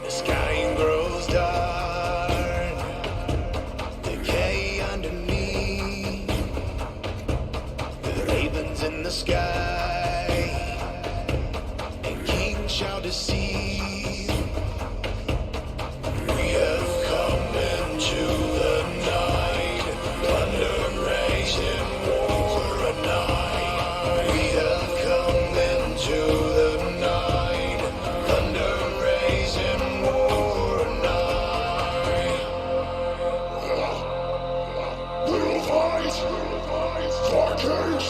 The sky grows dark, decay underneath. The ravens in the sky, and kings shall deceive. We have come into the night, thunder raging war a night. We have come into the night, thunder raging war a night. We'll fight for kings,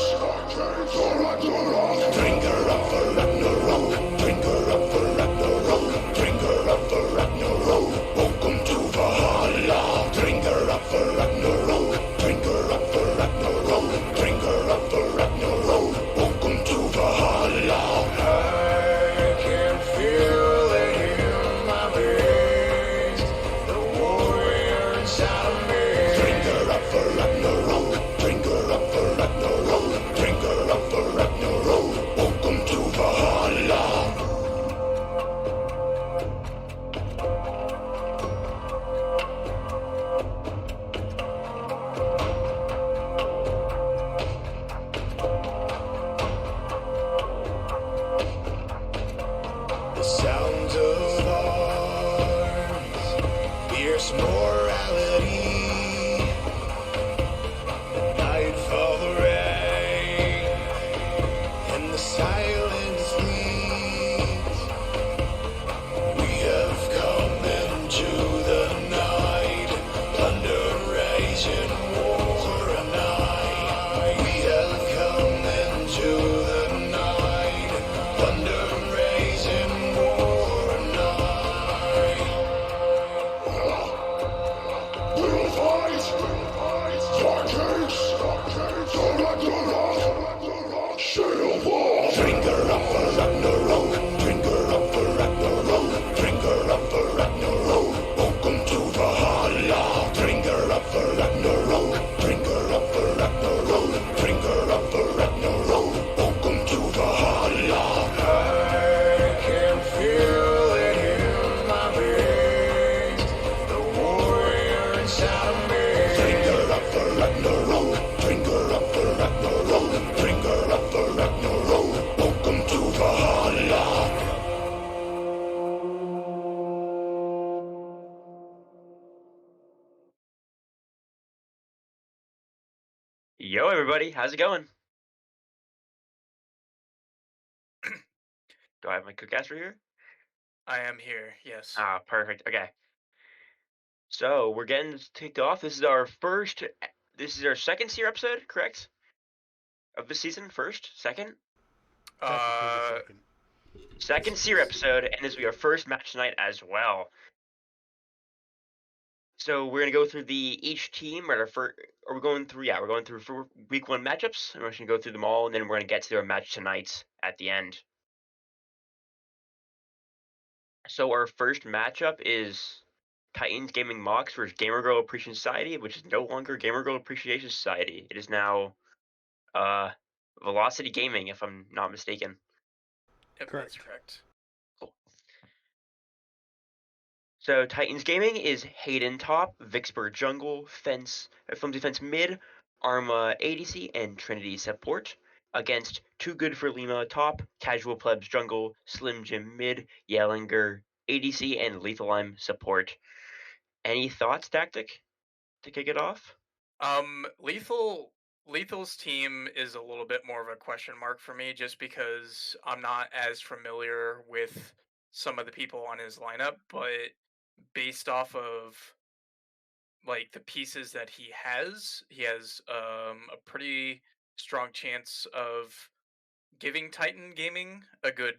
for Ragnarok. Drinker up for Ragnarok, drinker up for Ragnarok, drinker up for Ragnarok. Welcome to Valhalla. Drinker up for Ragnarok, drinker up for Ragnarok, drinker up for Ragnarok. Welcome to Valhalla. I can feel it in my veins, the warrior inside of me. Drinker up for Ragnarok, drinker up for Ragnarok, drinker up for Ragnarok. Welcome to Valhalla. The sounds of arms, fierce morality, nightfall the rain, and the silence leads. We have come into the night, thunder raging war a night. We have come into the night, thunder raging war a night. We'll fight for kings, for Ragnarok, sail war. Drinker up for Ragnarok, drinker up for Ragnarok, drinker up for Ragnarok. Welcome to Valhalla. Drinker up for Ragnarok, drinker up for Ragnarok, drinker up for Ragnarok. Welcome to Valhalla. I can feel it in my veins, the warrior inside of me. Drinker up for Ragnarok, drinker up for Ragnarok, drinker up for Ragnarok. Welcome to Valhalla. Yo, everybody, how's it going? Do I have my cookcaster here? I am here, yes. Ah, perfect. Okay. So we're getting this kicked off. This is our second Seer episode, correct? Of the season? First? Second? Technically the Uh, second. Second Seer episode, and this will be our first match tonight as well. So we're gonna go through each team at our first. Or we're going through, we're going through for week 1 matchups, and we're just gonna go through them all, and then we're gonna get to our match tonight at the end. So our first matchup is Titans Gaming Mox versus Gamer Girl Appreciation Society, which is no longer Gamer Girl Appreciation Society. It is now uh Velocity Gaming, if I'm not mistaken. yep, that's Correct. correct. Cool. So Titans Gaming is Hayden top, Vicksburg jungle, Flimsy Fence mid, Arma ADC, and Trinity support against Too Good for Lima top, Casual Plebs jungle, Slim Jim mid, Yellinger ADC, and Lethal Lime support. Any thoughts, Tactic, to kick it off? Lethal's team is a little bit more of a question mark for me just because I'm not as familiar with some of the people on his lineup, but based off of like the pieces that he has a pretty strong chance of giving Titan Gaming a good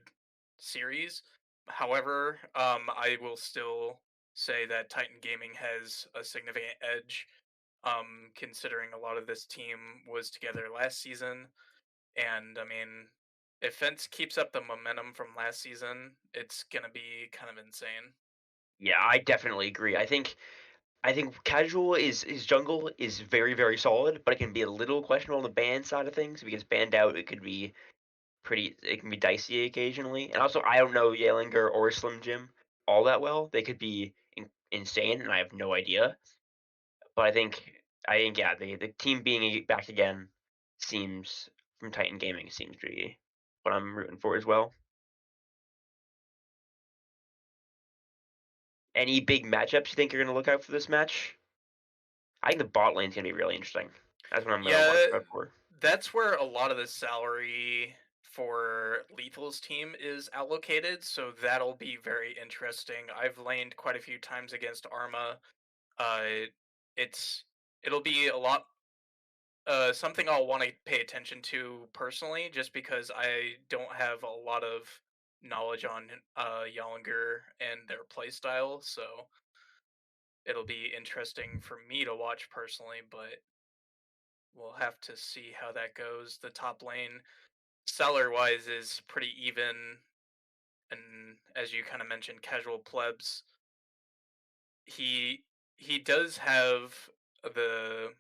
series. However, I will still say that Titan Gaming has a significant edge, considering a lot of this team was together last season. And I mean, if Fence keeps up the momentum from last season, it's gonna be kind of insane. Yeah, I definitely agree. I think casual is his jungle is very, very solid, but it can be a little questionable on the ban side of things because banned out it can be dicey occasionally. And also I don't know Yalinger or Slim Jim all that well. They could be insane, and I have no idea. But I think yeah, the team being back again seems from Titan Gaming seems to be what I'm rooting for as well. Any big matchups you think you're gonna look out for this match? I think the bot lane's gonna be really interesting. That's what I'm gonna watch Yeah, out for. that's where a lot of the salary for Lethal's team is allocated, so that'll be very interesting. I've laned quite a few times against Arma. Uh, it's it'll be a lot something I'll want to pay attention to personally, just because I don't have a lot of knowledge on Yallinger and their playstyle, so it'll be interesting for me to watch personally, but we'll have to see how that goes. The top lane, seller wise, is pretty even, and as you kind of mentioned, casual plebs. He he does have the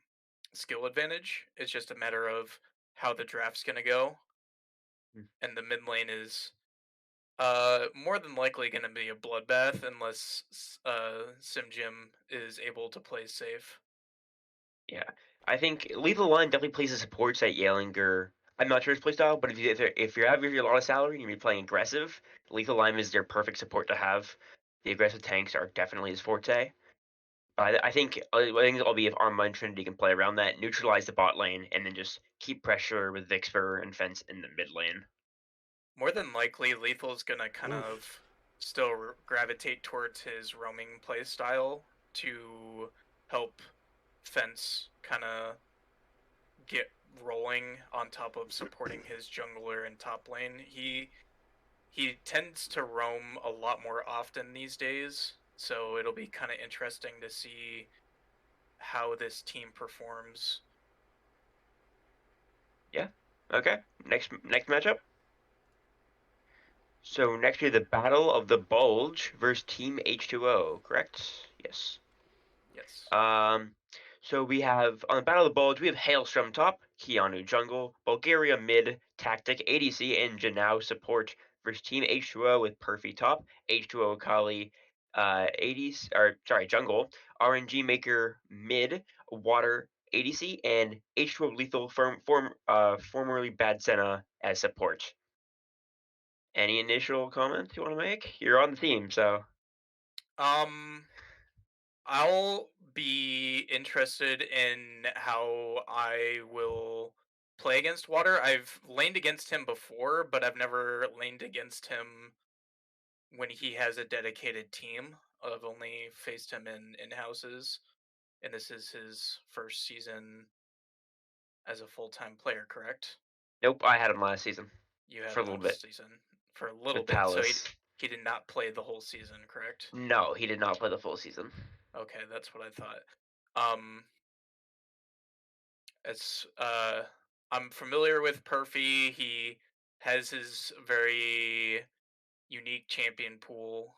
skill advantage. It's just a matter of how the draft's gonna go, Mm. and the mid lane is more than likely gonna be a bloodbath unless Simjim is able to play safe. Yeah, I think Lethal Line definitely plays the supports that Yellinger. I'm not sure his playstyle, but if you have a lot of salary and you're playing aggressive, Lethal Line is their perfect support to have. The aggressive tanks are definitely his forte. I think it'll be if Arma and Trinity can play around that, neutralize the bot lane, and then just keep pressure with Vixper and Fence in the mid lane. More than likely, Lethal's gonna kind Oof. of still gravitate towards his roaming play style to help Fence kind of get rolling on top of supporting his jungler in top lane. He tends to roam a lot more often these days, so it'll be kind of interesting to see how this team performs. Yeah. Okay. Next matchup. So next we have the Battle of the Bulge versus Team H2O, correct? Yes. Yes. Um, so we have on the Battle of the Bulge, we have Hailstrom top, Keanu jungle, Bulgaria mid, Tactic ADC, and Janao support versus Team H2O with Perfy top, H2O Akali, 80s or sorry jungle, RNG Maker mid, Water ADC, and H2O Lethal formerly Bad Senna as support. Any initial comments you want to make? You're on the team, so Um, I'll be interested in how I will play against Water. I've laned against him before, but I've never laned against him when he has a dedicated team. I've only faced him in houses, and this is his first season as a full time player. Correct? nope. I had him last season You had for a him little last bit season for a little with bit, so Palace. he did not play the whole season. Correct? No, he did not play the full season. Okay, that's what I thought. Um, It's I'm familiar with Perfy. He has his very unique champion pool.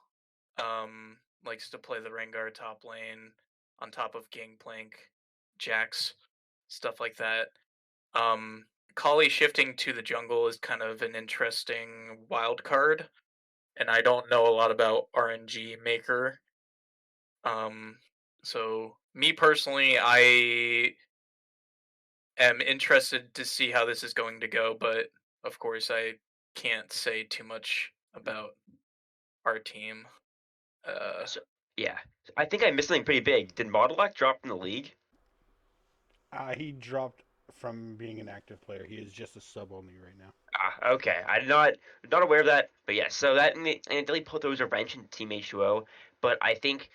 Likes to play the Rengar top lane on top of Gangplank, Jax, stuff like that. Um, Kali shifting to the jungle is kind of an interesting wild card, and I don't know a lot about RNG Maker. Um, so me personally, I am interested to see how this is going to go, but of course, I can't say too much about our team. Uh, So yeah, I think I missed something pretty big. Did Modelac drop from the league? He dropped from being an active player. He is just a sub only right now. Ah, okay. I'm not aware of that, but yes. So that and it really put those a wrench in Team H2O. But I think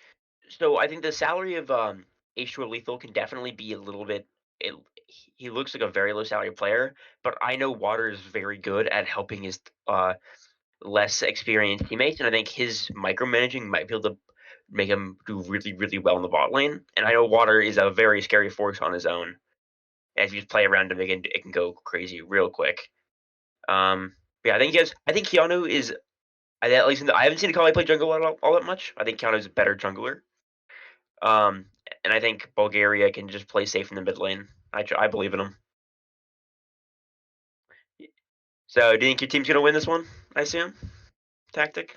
so. I think the salary of H2O Lethal can definitely be a little bit. It, he looks like a very low salary player, but I know Water is very good at helping his less experienced teammates, and I think his micromanaging might be able to make him do really, really well in the bot lane. And I know Water is a very scary force on his own. As you play around him, it can go crazy real quick. Yeah, I think he has. I think Keanu is at least I haven't seen Akali play jungle all that much. I think Keanu is a better jungler. Um, and I think Bulgaria can just play safe in the mid lane. I believe in him. So, do you think your team's gonna win this one? I assume. Tactic.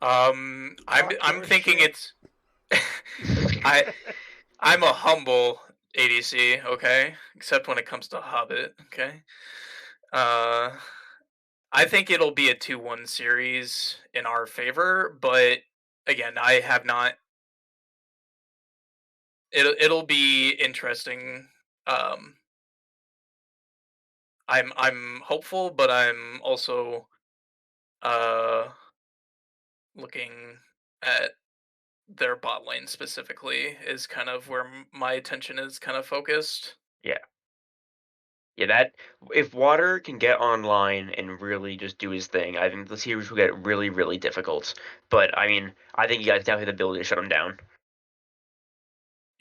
I'm Talk I'm your thinking shit. it's I I'm a humble ADC, okay? Except when it comes to Hobbit, okay? Uh I think it'll be a 2-1 series in our favor, but again, I have not it'll be interesting. Um I'm hopeful, but I'm also uh looking at their bot lane specifically is kind of where my attention is kind of focused. Yeah. Yeah, that if Water can get online and really just do his thing, I think the series will get really, really difficult. But I mean, I think you guys definitely have the ability to shut him down.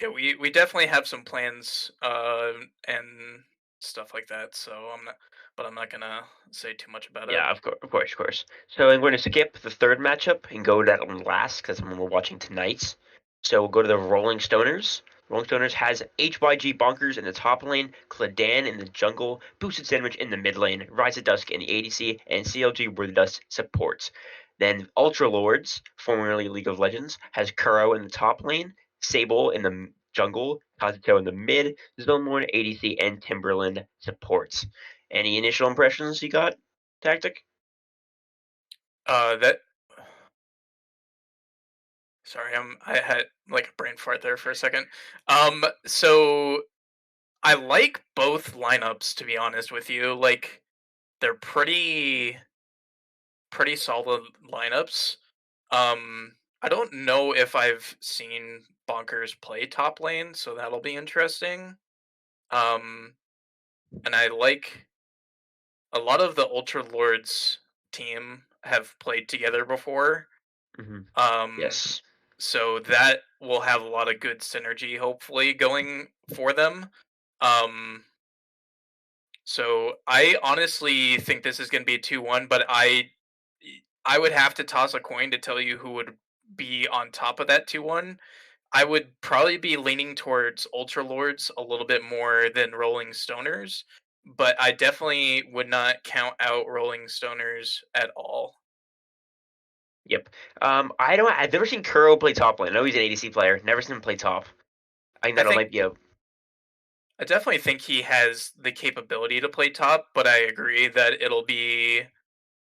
Yeah, we definitely have some plans and stuff like that. So I'm not gonna say too much about it. Yeah, of course, of course, of course. So I'm going to skip the third matchup and go to that one last because that's the one we're watching tonight. So we'll go to the Rolling Stoners. Rolling Stoners has HYG Bonkers in the top lane, Cladan in the jungle, Boosted Sandwich in the mid lane, Rise of Dusk in the ADC, and CLG Where the Dust supports. Then Ultra Lords, formerly League of Legends, has Kuro in the top lane, Sable in the jungle, Kazuto in the mid, Zilmorn ADC, and Timberland supports. Any initial impressions you got, Tactic? That sorry, I had like a brain fart there for a second. So I like both lineups to be honest with you. Like they're pretty solid lineups. I don't know if I've seen Bonkers play top lane, so that'll be interesting. Um, and I like a lot of the Ultra Lords team have played together before. Hmm. Um, Yes. so that will have a lot of good synergy, hopefully, going for them. Um, so I honestly think this is going to be a 2-1, but I would have to toss a coin to tell you who would be on top of that 2-1. I would probably be leaning towards Ultra Lords a little bit more than Rolling Stoners, but I definitely would not count out Rolling Stoners at all. Yep. I've never seen Kuro play top lane. I know he's an ADC player. Never seen him play top. I think I that think might be a I definitely think he has the capability to play top, but I agree that it'll be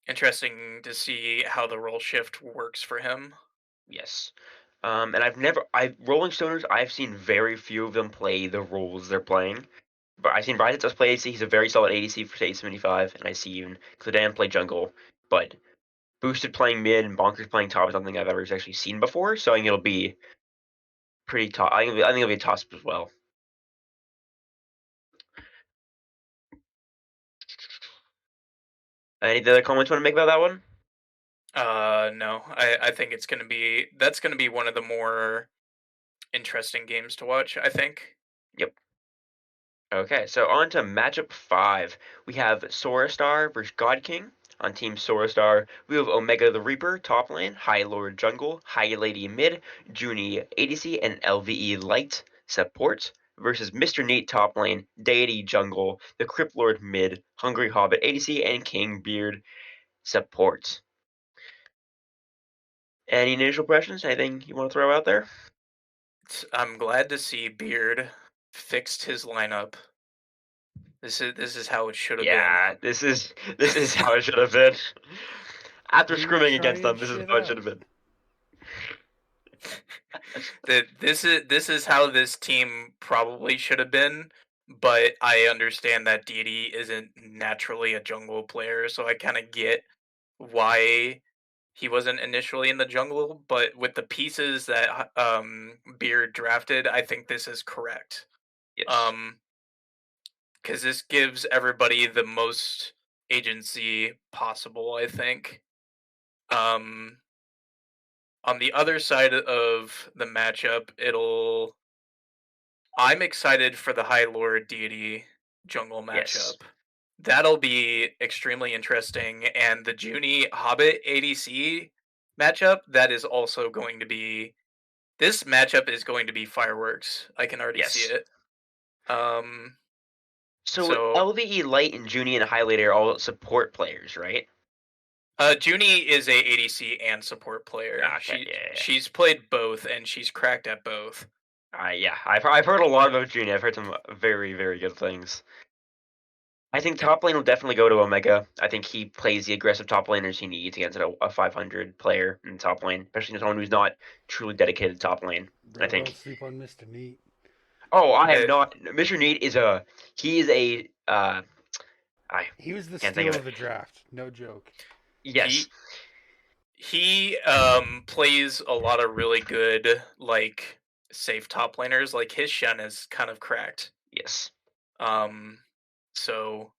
interesting to see how the role shift works for him. yes. And I Rolling Stoners. I've seen very few of them play the roles they're playing. But I've seen Ryzen does play ADC. He's a very solid ADC for say 75, and I see even Cladan play jungle. But Boosted playing mid and Bonkers playing top is something I've ever actually seen before. So I think it'll be pretty tough. I think it'll be a toss up as well. Any other comments you want to make about that one? No, I think that's gonna be one of the more interesting games to watch. I think. Yep. Okay, so on to matchup 5. We have Sora versus God King. On Team Sora, we have Omega the Reaper, top lane, High Lord jungle, High Lady mid, Junie ADC, and LVE light support. Versus Mr. Neat top lane, Deity jungle, the Crypt Lord mid, Hungry Hobbit ADC, and King Beard support. Any initial impressions? Anything you want to throw out there? I'm glad to see Beard fixed his lineup. This is how it should have been. Yeah, this is how it should have been. After He was scrimming against trying them, this is shit how it should out. have been. That this is how this team probably should have been, but I understand that Deity isn't naturally a jungle player, so I kind of get why he wasn't initially in the jungle. But with the pieces that Beard drafted, I think this is correct. Yes. Um, because this gives everybody the most agency possible. I think. Um, on the other side of the matchup, I'm excited for the High Lord Deity jungle Yes. matchup. That'll be extremely interesting, and the Junie Hobbit ADC matchup that is also going to be. This matchup is going to be fireworks. I can already see Yes. it. Um, So so LVE Light and Junie and Highlighter are all support players, right? Junie is a ADC and support player. Yeah, okay, yeah. She's played both and she's cracked at both. Yeah, I've heard a lot about Junior. I've heard some very, very good things. I think top lane will definitely go to Omega. I think he plays the aggressive top laners he needs against a 500 player in top lane, especially someone who's not truly dedicated to top lane. I Bro, don't think. sleep on Mr. Neat. Oh, I am Uh, not. Mr. Neat is a. He is a. I He was the can't think steal of of it. the draft. No joke. Yes. he he plays a lot of really good like safe top laners. Like his Shen is kind of cracked. Yes. Um, so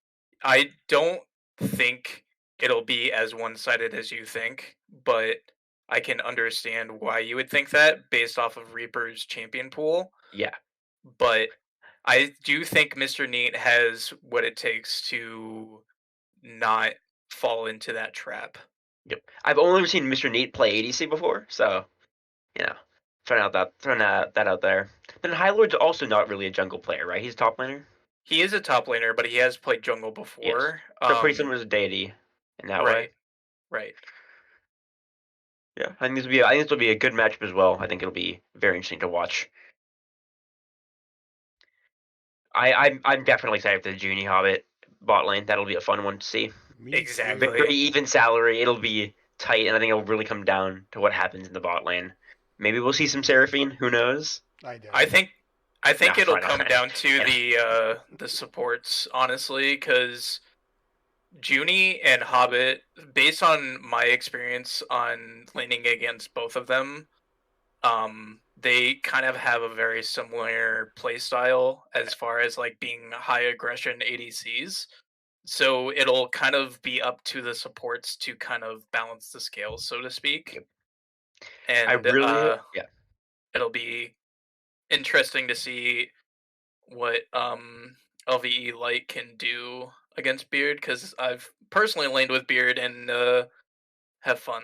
I don't think it'll be as one-sided as you think, but I can understand why you would think that based off of Reaper's champion pool. Yeah. But I do think Mr. Neat has what it takes to not fall into that trap. Yep. I've only seen Mr. Neat play ADC before, so you know, throwing that out there. Then High Lord's also not really a jungle player, right? He's a top laner. He is a top laner, but he has played jungle Yes. before. So pretty similar to Deity in that way. Right, right. Yeah. I think this will be a good matchup as well. I think it'll be very interesting to watch. I'm definitely excited for the Junie Hobbit bot lane. That'll be a fun one to see. Me Exactly. Very too. even salary. It'll be tight, and I think it'll really come down to what happens in the bot lane. Maybe we'll see some Seraphine. Who knows? I doubt I it. think I Nah, think it'll probably come not. down to Yeah. the supports honestly, because Junie and Hobbit, based on my experience on laning against both of them, they kind of have a very similar play style as far as like being high aggression ADCs. So it'll kind of be up to the supports to kind of balance the scales, so to speak. Yep. I And really, yeah. it'll be interesting to see what LVE Light can do against Beard because I've personally laned with Beard and have fun.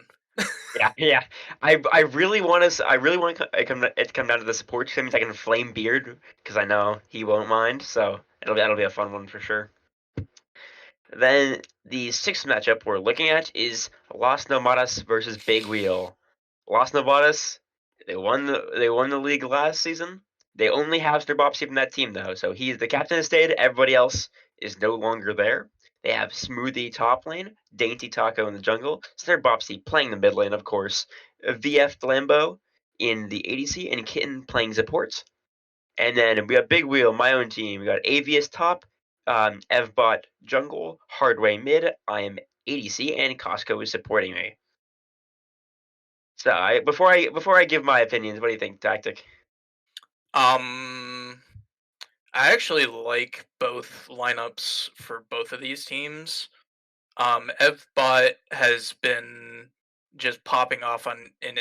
Yeah, yeah. I really want to. I really want it to come down to the support. That means I can flame Beard because I know he won't mind. So that'll be a fun one for sure. Then the sixth matchup we're looking at is Las Nomadas versus Big Wheel. Las Nomadas, they won the league last season. They only have Snarbopsy from that team though, so he's the captain has stayed. Everybody else is no longer there. They have Smoothie top lane, Dainty Taco in the jungle, Snarbopsy playing the mid lane, of course, VF Lambo in the ADC, and Kitten playing supports. And then we got Big Wheel, my own team. We got Avius top, Evbot jungle, Hardway mid. I am ADC, and Costco is supporting me. So before I give my opinions, what do you think, Tactic? Um, I actually like both lineups for both of these teams. Evbot has been just popping off on in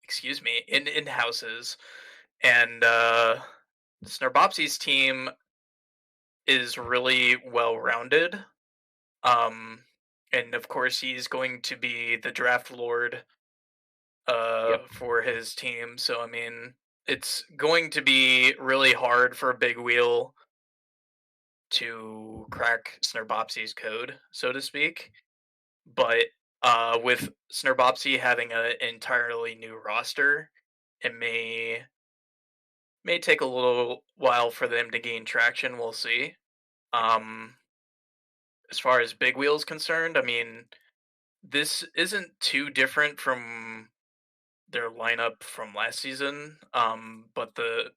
excuse me in houses, and Snarbopsy's team is really well rounded. Um, and of course he's going to be the draft lord Yep. for his team. So I mean, it's going to be really hard for Big Wheel to crack Snarbopsy's code, so to speak. But with Snarbopsy having an entirely new roster, it may take a little while for them to gain traction. We'll see. Um, as far as Big Wheel's concerned, I mean, this isn't too different from their lineup from last season. But the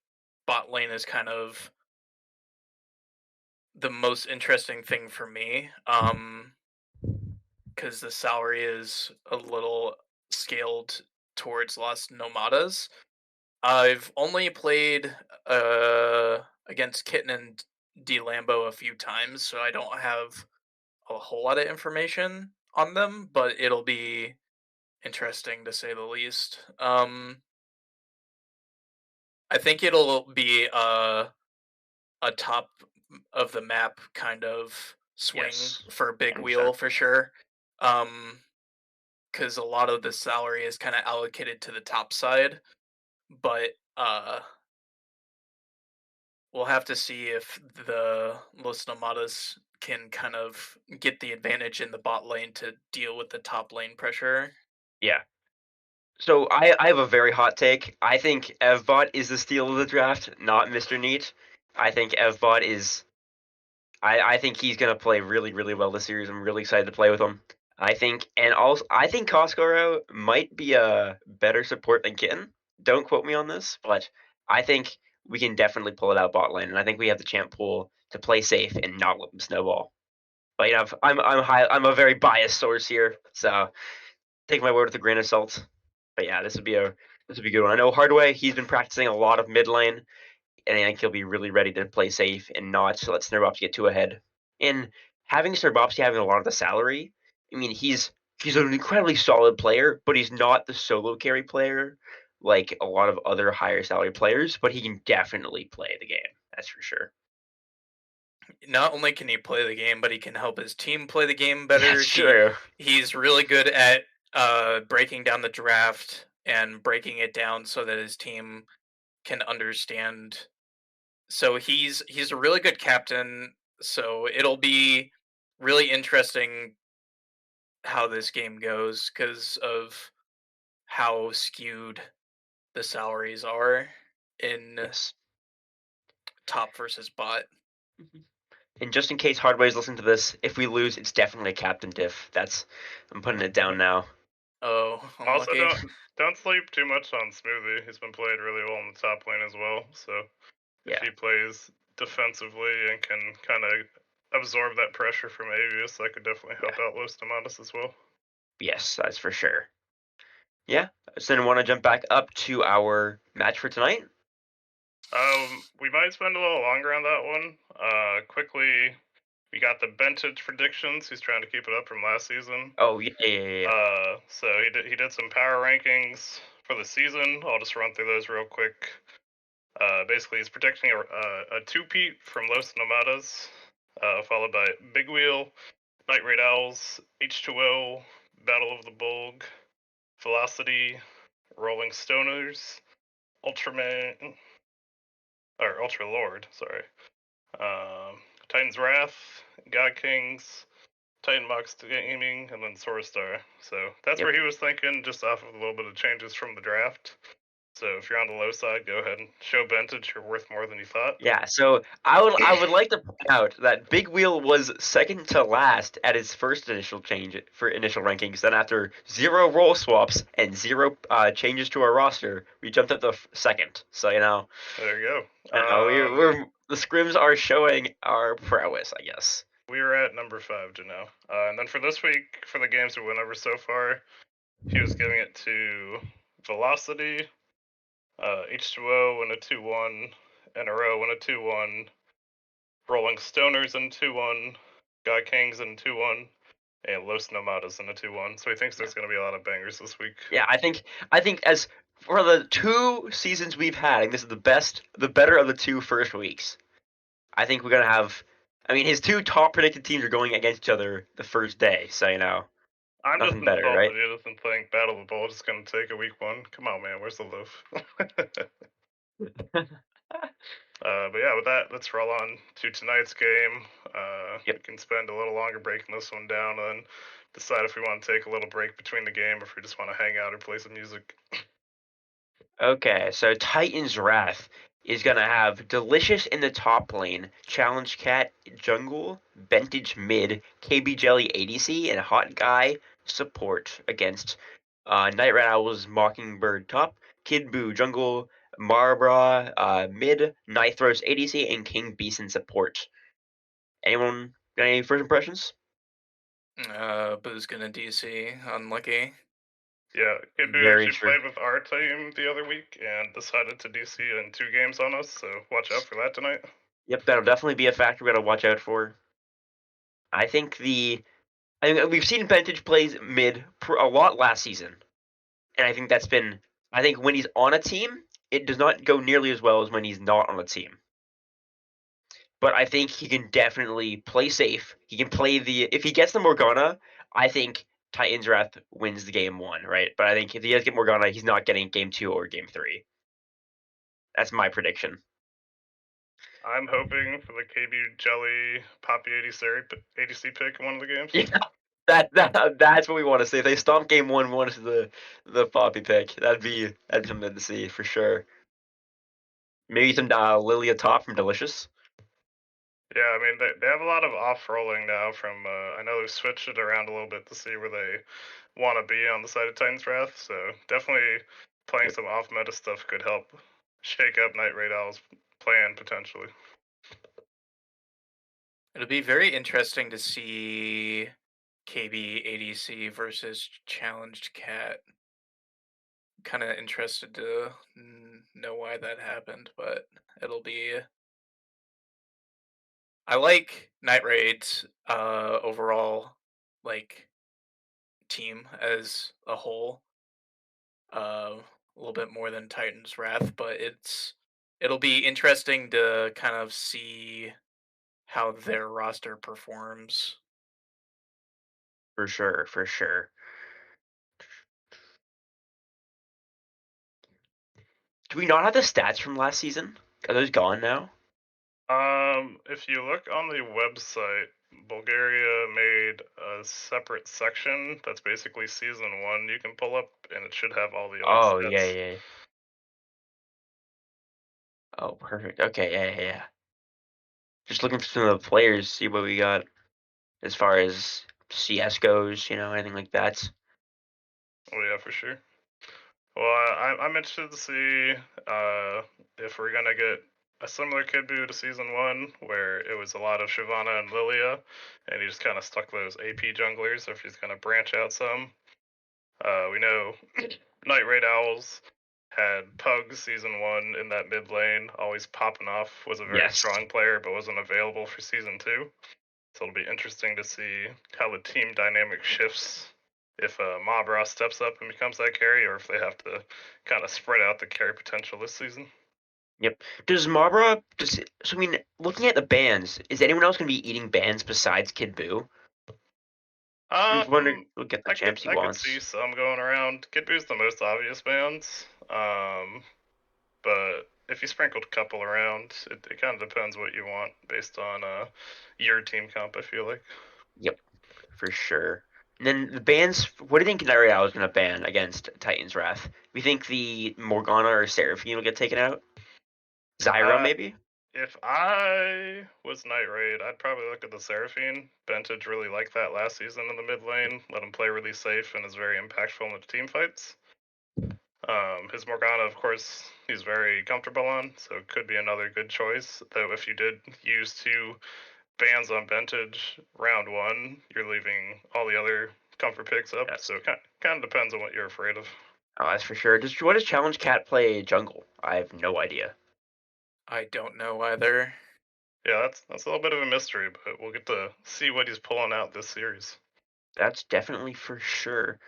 bot lane is kind of the most interesting thing for me. Because the salary is a little scaled towards Las Nomadas. I've only played against Kitten and D Lambo a few times, so I don't have a whole lot of information on them, but it'll be interesting to say the least. I think it'll be a top of the map kind of swing Yes. for Big Wheel 100%. for sure. Because a lot of the salary is kind of allocated to the top side, but we'll have to see if the Los Nomadas can kind of get the advantage in the bot lane to deal with the top lane pressure. Yeah. So I have a very hot take. I think Evbot is the steal of the draft, not Mr. Neat. I think Evbot is. I think he's gonna play really, really well this series. I'm really excited to play with him. I think Coscaro might be a better support than Kitten. Don't quote me on this, but I think we can definitely pull it out bot lane, and I think we have the champ pool to play safe and not let them snowball. But you know, I'm a very biased source here, so take my word with a grain of salt. But yeah, this would be a good one. I know Hardway, he's been practicing a lot of mid lane, and I think he'll be really ready to play safe and not let Snurbops get too ahead. And having Snurbops having a lot of the salary, I mean, he's an incredibly solid player, but he's not the solo carry player like a lot of other higher salary players. But he can definitely play the game. That's for sure. Not only can he play the game, but he can help his team play the game better. That's true. He's really good at breaking down the draft and breaking it down so that his team can understand. So he's a really good captain. So it'll be really interesting how this game goes because of how skewed the salaries are in Yes. top versus bot. And just in case Hardway's listening to this, if we lose, it's definitely a captain diff. I'm putting it down now. Oh, Also, unlucky. don't sleep too much on Smoothie. He's been played really well in the top lane as well. So if Yeah. he plays defensively and can kind of absorb that pressure from Avius, that could definitely help out Los Tomatis as well. Yes, that's for sure. Yeah. So then want to jump back up to our match for tonight? We might spend a little longer on that one. Quickly, we got the Bentage predictions. He's trying to keep it up from last season. Oh yeah. So he did some power rankings for the season. I'll just run through those real quick. Basically, he's predicting a two-peat from Los Nomadas, followed by Big Wheel, Night Raid Owls, H2O, Battle of the Bulg, Velocity, Rolling Stoners, Ultraman, or Ultra Lord, sorry. Titan's Wrath, God Kings, Titan Box Gaming, and then Star. So that's Yep. where he was thinking, just off of a little bit of changes from the draft. So if you're on the low side, go ahead and show Bentage. You're worth more than you thought. Yeah. So I would like to point out that Big Wheel was second to last at his first initial change for initial rankings. Then after 0 role swaps and 0 changes to our roster, we jumped up to second. So you know, There you go. we're the scrims are showing our prowess, I guess. We are at number 5 to now. And then for this week, for the games we went over so far, he was giving it to Velocity, H2O in a 2-1, NRO in a 2-1, Rolling Stoners in 2-1, God Kings in 2-1, and Los Nomadas in a 2-1. So he thinks there's going to be a lot of bangers this week. Yeah, I think as for the 2 seasons we've had, I think this is the better of the 2 first weeks. I think we're gonna have. I mean, his 2 top predicted teams are going against each other the first day, so you know. I'm Nothing just better, insulted right? he doesn't think Battle of the Bulge is going to take a week 1. Come on, man. Where's the loaf? But yeah, with that, let's roll on to tonight's game. Yep. We can spend a little longer breaking this one down and then decide if we want to take a little break between the game or if we just want to hang out or play some music. Okay, so Titan's Wrath is gonna have Delicious in the top lane, Challenge Cat jungle, Bentage mid, KB Jelly ADC, and Hot Guy support against Night Rat Owl's Mockingbird top, Kid Buu jungle, Marbra mid, Nithros ADC, and King Beeson support. Anyone got any first impressions? Boo's gonna DC. Unlucky. Yeah, Kid Buu Very actually true. played with our team the other week and decided to DC in 2 games on us, so watch out for that tonight. Yep, that'll definitely be a factor we gotta watch out for. I think we've seen Bentage plays mid a lot last season, and I think that's been. I think when he's on a team, it does not go nearly as well as when he's not on a team. But I think he can definitely play safe. He can play if he gets the Morgana, I think Titan's Wrath wins the game 1, right? But I think if he does get Morgana, he's not getting game 2 or game 3. That's my prediction. I'm hoping for the KB Jelly Poppy ADC pick in one of the games. Yeah, that's what we want to see. If they stomp game 1, we want to see the Poppy pick. That'd be something to see for sure. Maybe some Lilia top from Delicious. Yeah, I mean they have a lot of off rolling now. From I know they've switched it around a little bit to see where they want to be on the side of Titan's Wrath. So definitely playing Yep. some off meta stuff could help shake up Night Raid Owl's plan potentially. It'll be very interesting to see KB ADC versus Challenged Cat. Kind of interested to know why that happened, but it'll be. I like Night Raid's overall like team as a whole a little bit more than Titan's Wrath, but it'll be interesting to kind of see how their roster performs. For sure, for sure. Do we not have the stats from last season? Are those gone now? If you look on the website, Bulgaria made a separate section that's basically season 1 you can pull up, and it should have all the old Oh, yeah, stats. yeah. Oh, perfect. Okay, yeah. Just looking for some of the players, see what we got as far as CS goes, anything like that. Oh yeah, for sure. Well, I'm interested to see if we're gonna get a similar Kid Buu to season 1, where it was a lot of Shyvana and Lilia, and he just kind of stuck those AP junglers, or if he's gonna branch out some. We know Night Raid Owls had Pug season 1 in that mid lane, always popping off, was a very Yes. strong player, but wasn't available for season 2. So it'll be interesting to see how the team dynamic shifts if Mabra steps up and becomes that carry, or if they have to kind of spread out the carry potential this season. Yep. Does Marbra so I mean, looking at the bans, is anyone else gonna be eating bans besides Kid Buu? I'm just wondering, look at the champs he I could see wants. some going around. Kid Buu's the most obvious bans, but if you sprinkled a couple around, it kind of depends what you want based on your team comp. I feel like. Yep, for sure. And then the bans, what do you think Nariel is gonna ban against Titan's Wrath? We think the Morgana or Seraphine will get taken out? Zyra, Uh, maybe? If I was Night Raid, I'd probably look at the Seraphine. Bentage really liked that last season in the mid lane. Let him play really safe and is very impactful in the team fights. His Morgana, of course, he's very comfortable on, so it could be another good choice. Though if you did use 2 bans on Bentage round 1, you're leaving all the other comfort picks up. Yes. So it kind of depends on what you're afraid of. Oh, that's for sure. What does Challenge Cat play jungle? I have no idea. I don't know either. Yeah, that's a little bit of a mystery, but we'll get to see what he's pulling out this series. That's definitely for sure.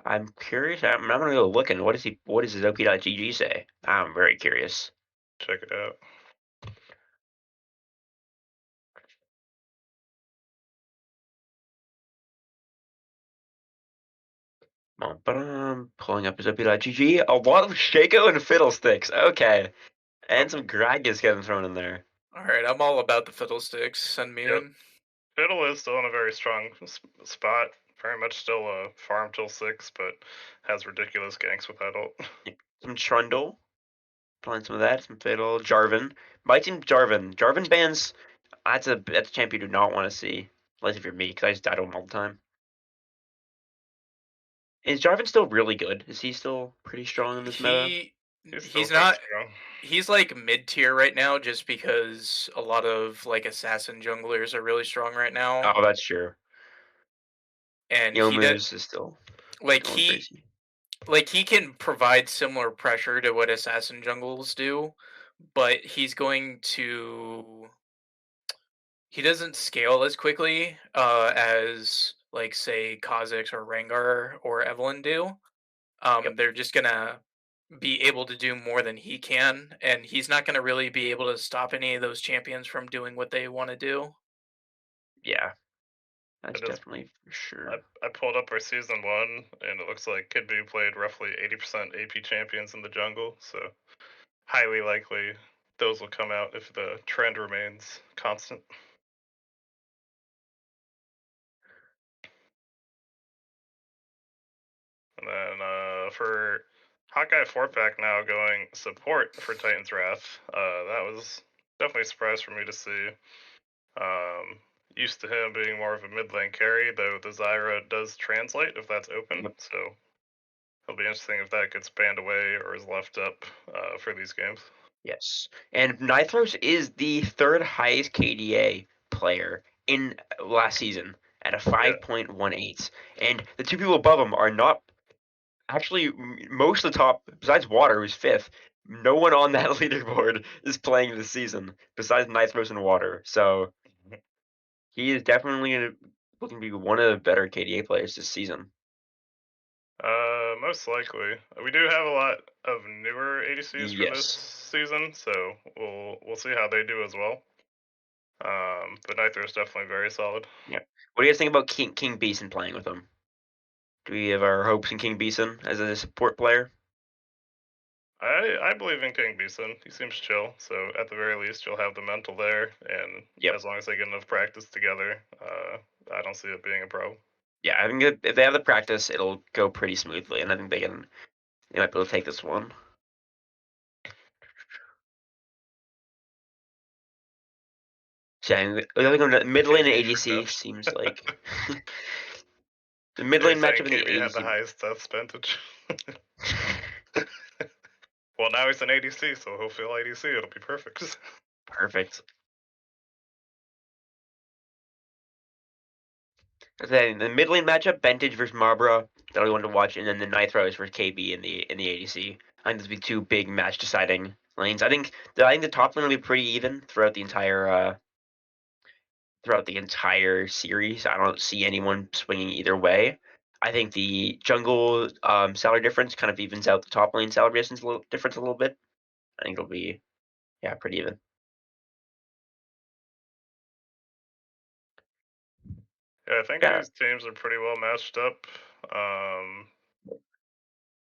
I'm curious. I'm gonna go looking. What does his OP.GG say? I'm very curious. Check it out. But I'm pulling up his OP.GG. A lot of Shaco and Fiddlesticks. Okay. Oh, And some Gragas getting thrown in there. All right, I'm all about the fiddlesticks. Send me yep. in. Fiddle is still in a very strong spot. Very much still a farm till 6, but has ridiculous ganks with that ult. Some Trundle. Playing some of that. Some Fiddle. Jarvan. My team Jarvan. Jarvan bans. That's a champ you do not want to see. Unless if you're me, because I just die to him all the time. Is Jarvan still really good? Is he still pretty strong in this meta? He's still not strong. he's like mid tier right now just because a lot of like assassin junglers are really strong right now. Oh, that's true. And he did Youmuu's is still like going he crazy. like he can provide similar pressure to what assassin jungles do, but he doesn't scale as quickly as like say Kha'Zix or Rengar or Evelynn do. Yep. They're just gonna be able to do more than he can, and he's not gonna really be able to stop any of those champions from doing what they want to do. Yeah. That's It is. definitely for sure. I pulled up our season 1, and it looks like Kid Buu played roughly 80% AP champions in the jungle, so highly likely those will come out if the trend remains constant. And then for Hawkeye 4-pack now going support for Titan's Wrath, that was definitely a surprise for me to see. Used to him being more of a mid lane carry, though the Zyra does translate if that's open, Yep. so it'll be interesting if that gets banned away or is left up for these games. Yes. And Nithros is the third highest KDA player in last season at a 5.18. And the two people above him are not actually most of the top, besides Water, who's fifth. No one on that leaderboard is playing this season besides Nithros and Water. So he is definitely looking to be one of the better KDA players this season. Most likely. We do have a lot of newer ADCs from this Yes. season, so we'll see how they do as well. But Nitro is definitely very solid. Yeah. What do you guys think about King Beeson playing with him? Do we have our hopes in King Beeson as a support player? I believe in King Beeson. He seems chill, so at the very least, you'll have the mental there, and Yep. as long as they get enough practice together, I don't see it being a problem. Yeah, I think if they have the practice, it'll go pretty smoothly, and I think they might be able to take this one. So yeah, I think mid lane and KB for ADC death. seems like the mid Are you lane saying matchup in the KB had the ADC. highest death percentage? Well, now he's an ADC, so he'll feel ADC. It'll be perfect. Perfect. Then the mid lane matchup, Bentage versus Marbra, that'll be one to watch, and then the Nithros versus KB in the ADC. I think those will be two big match deciding lanes. I think the top lane will be pretty even throughout the entire series. I don't see anyone swinging either way. I think the jungle salary difference kind of evens out the top lane salary difference a little bit. I think it'll be pretty even. Yeah, I think Yeah. these teams are pretty well matched up.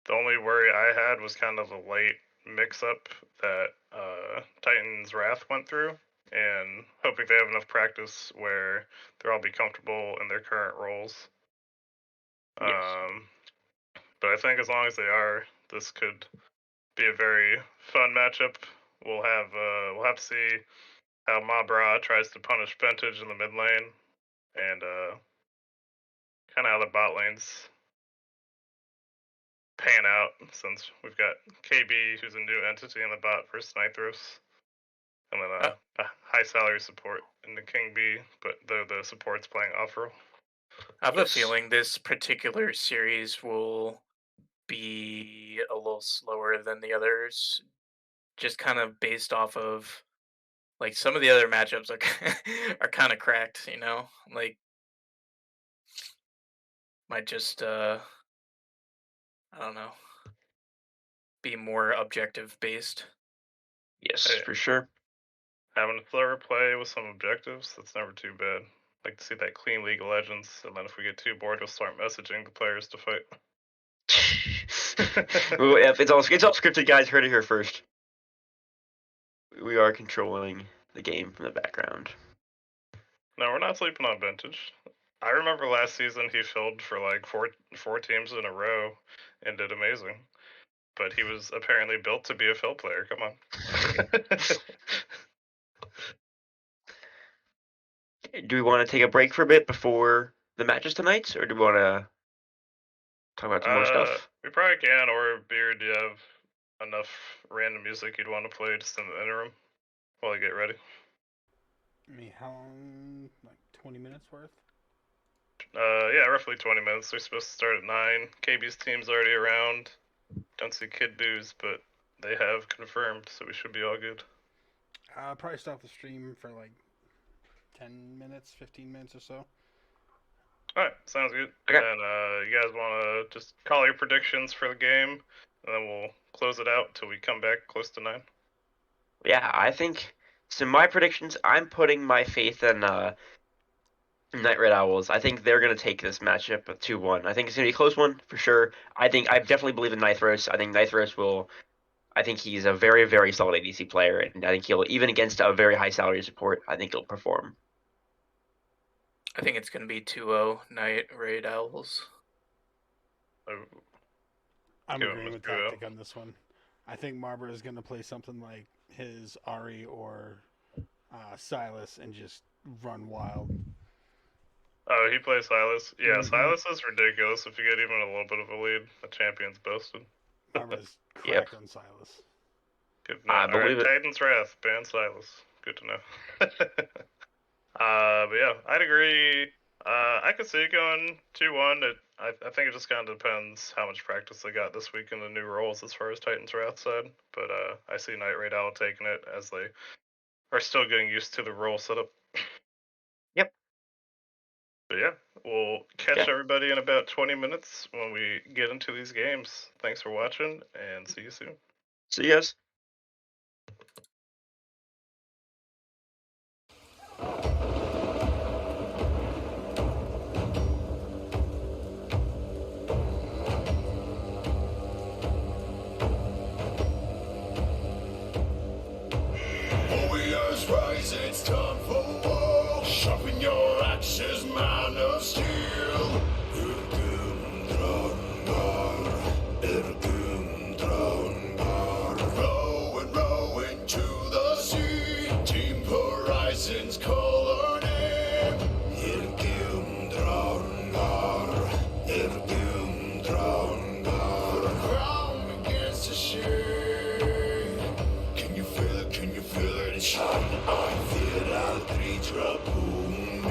The only worry I had was kind of a late mix-up that Titan's Wrath went through, and hoping they have enough practice where they'll all be comfortable in their current roles. Yes. But I think as long as they are, this could be a very fun matchup. We'll have to see how Mabra tries to punish Ventage in the mid lane, and kind of how the bot lanes pan out, since we've got KB, who's a new entity in the bot versus Nithros, and then a high salary support in the King B, but though the support's playing off role. I have a Yes. feeling this particular series will be a little slower than the others, just kind of based off of like some of the other matchups are are kind of cracked, you know, like might just I don't know, be more objective based. Yes, Hey, for sure. having a thorough play with some objectives, that's never too bad. Like to see that clean League of Legends, and then if we get too bored, we'll start messaging the players to fight. Well, yeah, it's all scripted, guys. Heard it here first. We are controlling the game from the background. No, we're not sleeping on Vintage. I remember last season he filled for like four teams in a row and did amazing. But he was apparently built to be a fill player. Come on. Do we want to take a break for a bit before the matches tonight, or do we want to talk about some more stuff? We probably can. Or Beard, do you have enough random music you'd want to play just in the interim while I get ready? I mean, how long? Like 20 minutes worth? Yeah, roughly 20 minutes. They're supposed to start at 9. KB's team's already around. Don't see Kid Booze, but they have confirmed, so we should be all good. I'll probably stop the stream for like 10 minutes, 15 minutes or so. Alright, sounds good. Okay. And you guys want to just call your predictions for the game, and then we'll close it out until we come back close to 9. Yeah, I think so. My predictions, I'm putting my faith in Night Red Owls. I think they're gonna take this matchup 2-1. I think it's gonna be a close one for sure. I definitely believe in Nithros. I think Nithros will I think he's a very, very solid ADC player, and I think he'll, even against a very high salary support, I think he'll perform. I think it's going to be 2-0 Night Raid Owls. I'm Give him agreeing a with 2-0. Tactic on this one. I think Marber is going to play something like his Ari or Silas and just run wild. Oh, he plays Silas. Yeah, Mhm. Silas is ridiculous if you get even a little bit of a lead. The champion's boasted. Marber's Yep. cracked on Silas. Good to know. I All right, believe it. Titan's Wrath, ban Silas. Good to know. But yeah, I'd agree. I could see it going 2-1. I think it just kind of depends how much practice they got this week in the new roles as far as Titan's Wrath side. But I see Night Raid Owl taking it as they are still getting used to the role setup. Yep. But yeah, we'll catch Okay. everybody in about 20 minutes when we get into these games. Thanks for watching, and see you soon. See you guys. Warriors rise, it's time for war. Sharpen your axes, man of steel. Row and row into the sea. Team Horizons call our name. The ground begins to shake. Can you feel it? Can you feel it? It's hot. I feel out 3-drop boom.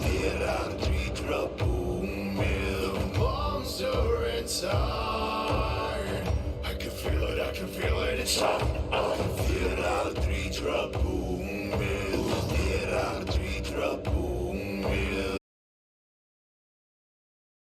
Feel out 3-drop boom. The monster inside. I can feel it. I can feel it. It's hot. I feel out 3-drop boom.